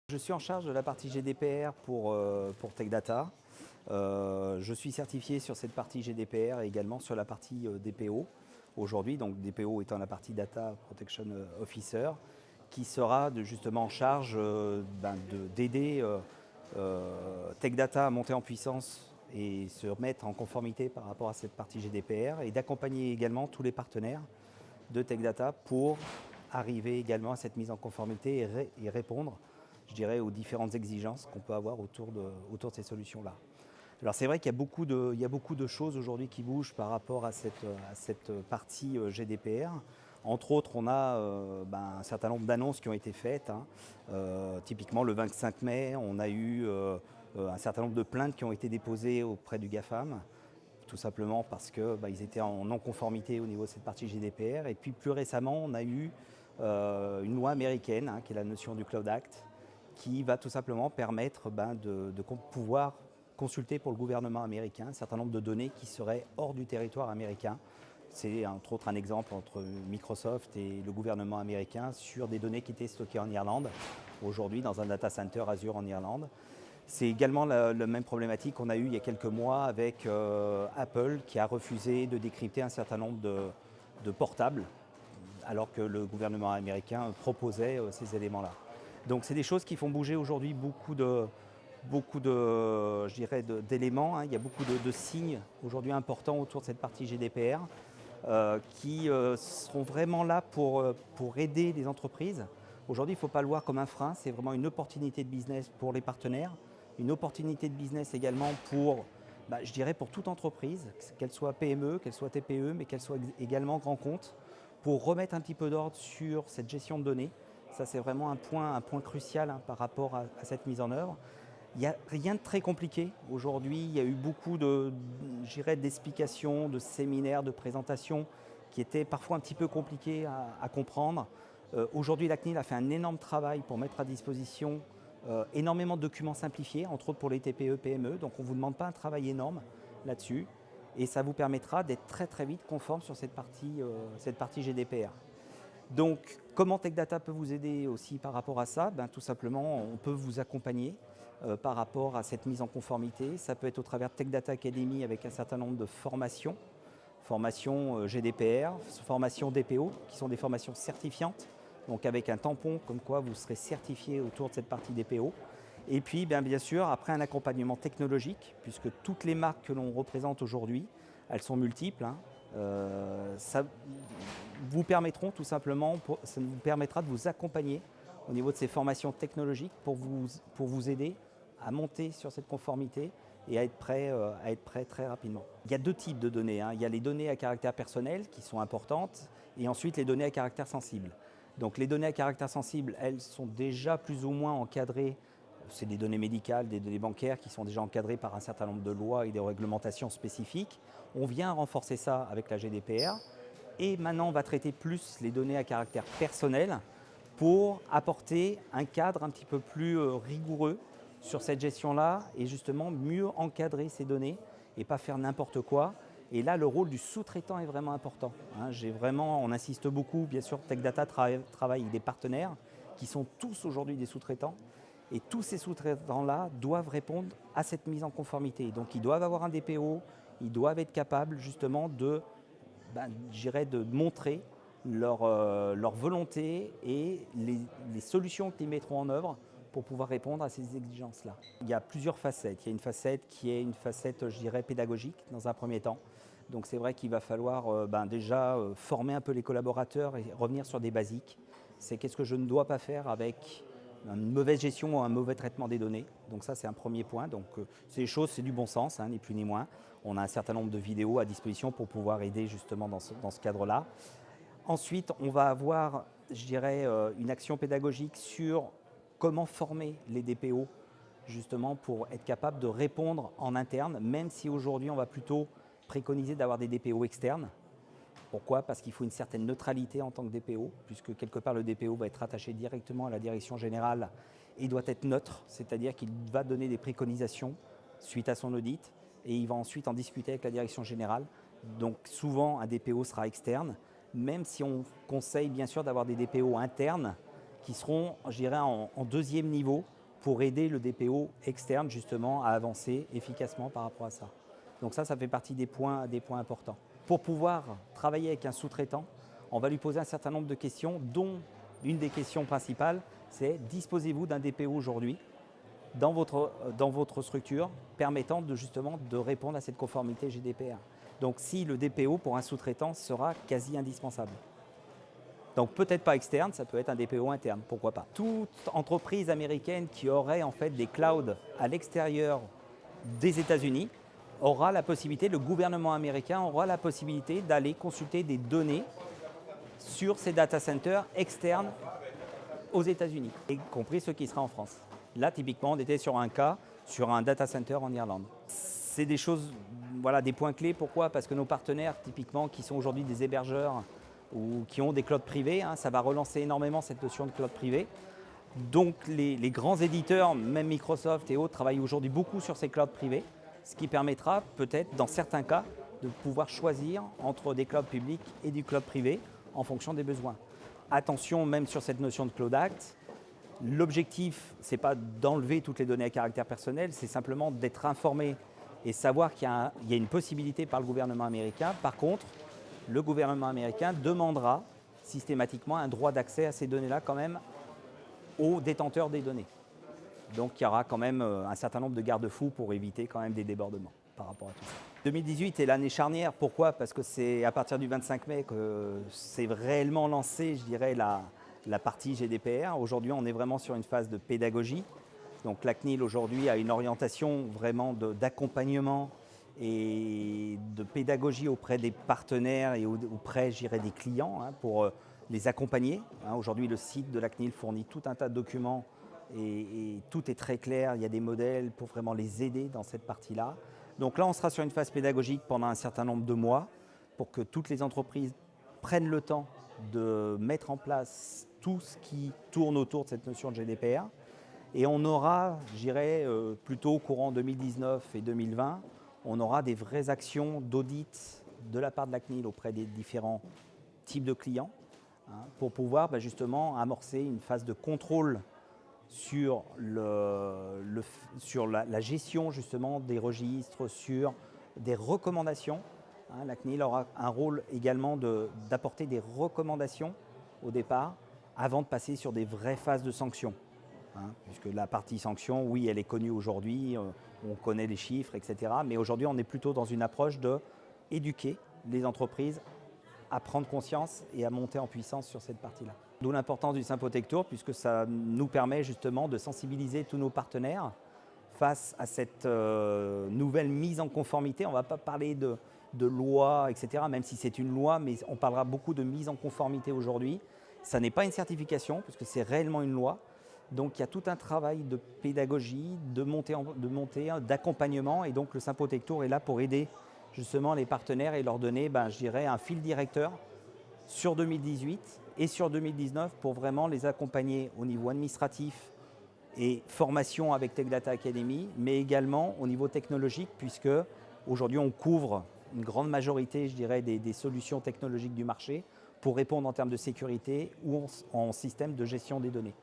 Je suis en charge de la partie GDPR pour Tech Data. Je suis certifié sur cette partie GDPR et également sur la partie DPO aujourd'hui, donc DPO étant la partie Data Protection Officer, qui sera justement en charge d'aider Tech Data à monter en puissance et se mettre en conformité par rapport à cette partie GDPR et d'accompagner également tous les partenaires de Tech Data pour arriver également à cette mise en conformité et répondre, je dirais, aux différentes exigences qu'on peut avoir autour de ces solutions-là. Alors c'est vrai qu'il y a beaucoup de choses aujourd'hui qui bougent par rapport à cette partie GDPR. Entre autres, on a un certain nombre d'annonces qui ont été faites. Typiquement, le 25 mai, on a eu un certain nombre de plaintes qui ont été déposées auprès du GAFAM, tout simplement parce qu'ils étaient en non-conformité au niveau de cette partie GDPR. Et puis plus récemment, on a eu une loi américaine, qui est la notion du Cloud Act, qui va tout simplement permettre de pouvoir consulter pour le gouvernement américain un certain nombre de données qui seraient hors du territoire américain. C'est entre autres un exemple entre Microsoft et le gouvernement américain sur des données qui étaient stockées en Irlande, aujourd'hui dans un data center Azure en Irlande. C'est également la même problématique qu'on a eue il y a quelques mois avec Apple qui a refusé de décrypter un certain nombre de portables alors que le gouvernement américain proposait ces éléments-là. Donc c'est des choses qui font bouger aujourd'hui beaucoup d'éléments. Il y a beaucoup de signes aujourd'hui importants autour de cette partie GDPR qui seront vraiment là pour aider les entreprises. Aujourd'hui, il ne faut pas le voir comme un frein, c'est vraiment une opportunité de business pour les partenaires, une opportunité de business également pour, je dirais, pour toute entreprise, qu'elle soit PME, qu'elle soit TPE, mais qu'elle soit également grand compte, pour remettre un petit peu d'ordre sur cette gestion de données. Ça, c'est vraiment un point crucial par rapport à cette mise en œuvre. Il n'y a rien de très compliqué. Aujourd'hui, il y a eu beaucoup d'explications, de séminaires, de présentations qui étaient parfois un petit peu compliquées à comprendre. Aujourd'hui, la CNIL a fait un énorme travail pour mettre à disposition énormément de documents simplifiés, entre autres pour les TPE, PME. Donc on ne vous demande pas un travail énorme là-dessus. Et ça vous permettra d'être très très vite conforme sur cette partie GDPR. Donc, comment Tech Data peut vous aider aussi par rapport à ça? Tout simplement, on peut vous accompagner par rapport à cette mise en conformité. Ça peut être au travers de Tech Data Academy avec un certain nombre de formations GDPR, formations DPO, qui sont des formations certifiantes, donc avec un tampon comme quoi vous serez certifié autour de cette partie DPO. Et puis, bien sûr, après un accompagnement technologique, puisque toutes les marques que l'on représente aujourd'hui, elles sont multiples. Ça vous permettront tout simplement, ça vous permettra de vous accompagner au niveau de ces formations technologiques pour vous aider à monter sur cette conformité et à être prêt très rapidement. Il y a deux types de données. Il y a les données à caractère personnel qui sont importantes et ensuite les données à caractère sensible. Donc les données à caractère sensible, elles sont déjà plus ou moins encadrées. C'est des données médicales, des données bancaires qui sont déjà encadrées par un certain nombre de lois et des réglementations spécifiques. On vient renforcer ça avec la GDPR et maintenant on va traiter plus les données à caractère personnel pour apporter un cadre un petit peu plus rigoureux sur cette gestion-là et justement mieux encadrer ces données et pas faire n'importe quoi. Et là, le rôle du sous-traitant est vraiment important. On insiste beaucoup, bien sûr, Tech Data travaille avec des partenaires qui sont tous aujourd'hui des sous-traitants. Et tous ces sous-traitants-là doivent répondre à cette mise en conformité. Donc ils doivent avoir un DPO, ils doivent être capables justement de montrer leur volonté et les solutions qu'ils mettront en œuvre pour pouvoir répondre à ces exigences-là. Il y a plusieurs facettes. Il y a une facette qui est une facette, pédagogique dans un premier temps. Donc c'est vrai qu'il va falloir déjà former un peu les collaborateurs et revenir sur des basiques. C'est qu'est-ce que je ne dois pas faire avec une mauvaise gestion ou un mauvais traitement des données. Donc ça, c'est un premier point. Donc ces choses, c'est du bon sens, ni plus ni moins. On a un certain nombre de vidéos à disposition pour pouvoir aider justement dans ce cadre-là. Ensuite, on va avoir, une action pédagogique sur comment former les DPO justement pour être capable de répondre en interne, même si aujourd'hui on va plutôt préconiser d'avoir des DPO externes. Pourquoi? Parce qu'il faut une certaine neutralité en tant que DPO, puisque quelque part le DPO va être attaché directement à la direction générale et doit être neutre, c'est-à-dire qu'il va donner des préconisations suite à son audit et il va ensuite en discuter avec la direction générale. Donc souvent un DPO sera externe, même si on conseille bien sûr d'avoir des DPO internes qui seront, en deuxième niveau pour aider le DPO externe justement à avancer efficacement par rapport à ça. Donc ça fait partie des points importants. Pour pouvoir travailler avec un sous-traitant, on va lui poser un certain nombre de questions, dont une des questions principales, c'est disposez-vous d'un DPO aujourd'hui dans votre structure permettant justement de répondre à cette conformité GDPR. Donc si le DPO pour un sous-traitant sera quasi indispensable. Donc peut-être pas externe, ça peut être un DPO interne, pourquoi pas. Toute entreprise américaine qui aurait en fait des clouds à l'extérieur des États-Unis aura la possibilité, le gouvernement américain aura la possibilité d'aller consulter des données sur ces data centers externes aux États-Unis, y compris ceux qui seraient en France. Là, typiquement, on était sur un cas, sur un data center en Irlande. C'est des choses, voilà, des points clés. Pourquoi? Parce que nos partenaires, typiquement, qui sont aujourd'hui des hébergeurs ou qui ont des clouds privés, ça va relancer énormément cette notion de cloud privé. Donc, les grands éditeurs, même Microsoft et autres, travaillent aujourd'hui beaucoup sur ces clouds privés, ce qui permettra peut-être, dans certains cas, de pouvoir choisir entre des clouds publics et du cloud privé en fonction des besoins. Attention, même sur cette notion de Cloud Act, l'objectif, ce n'est pas d'enlever toutes les données à caractère personnel, c'est simplement d'être informé et savoir qu'il y a une possibilité par le gouvernement américain. Par contre, le gouvernement américain demandera systématiquement un droit d'accès à ces données-là quand même aux détenteurs des données. Donc il y aura quand même un certain nombre de garde-fous pour éviter quand même des débordements par rapport à tout ça. 2018 est l'année charnière. Pourquoi? Parce que c'est à partir du 25 mai que c'est réellement lancé, je dirais, la partie GDPR. Aujourd'hui, on est vraiment sur une phase de pédagogie. Donc la CNIL aujourd'hui a une orientation vraiment d'accompagnement et de pédagogie auprès des partenaires et auprès, je dirais, des clients pour les accompagner. Aujourd'hui, le site de la CNIL fournit tout un tas de documents et tout est très clair. Il y a des modèles pour vraiment les aider dans cette partie-là. Donc là, on sera sur une phase pédagogique pendant un certain nombre de mois pour que toutes les entreprises prennent le temps de mettre en place tout ce qui tourne autour de cette notion de GDPR. Et on aura, je dirais, plutôt au courant 2019 et 2020, on aura des vraies actions d'audit de la part de la CNIL auprès des différents types de clients pour pouvoir justement amorcer une phase de contrôle sur la gestion justement des registres, sur des recommandations. La CNIL aura un rôle également d'apporter des recommandations au départ avant de passer sur des vraies phases de sanctions. Puisque la partie sanctions, oui, elle est connue aujourd'hui, on connaît les chiffres, etc. Mais aujourd'hui, on est plutôt dans une approche d'éduquer les entreprises à prendre conscience et à monter en puissance sur cette partie-là. D'où l'importance du Sympotec Tour, puisque ça nous permet justement de sensibiliser tous nos partenaires face à cette nouvelle mise en conformité. On ne va pas parler de loi, etc., même si c'est une loi, mais on parlera beaucoup de mise en conformité aujourd'hui. Ça n'est pas une certification, puisque c'est réellement une loi. Donc il y a tout un travail de pédagogie, de montée, d'accompagnement, et donc le Sympotec Tour est là pour aider justement les partenaires et leur donner, je dirais, un fil directeur sur 2018 et sur 2019 pour vraiment les accompagner au niveau administratif et formation avec Tech Data Academy, mais également au niveau technologique, puisque aujourd'hui on couvre une grande majorité, je dirais, des solutions technologiques du marché pour répondre en termes de sécurité ou en système de gestion des données.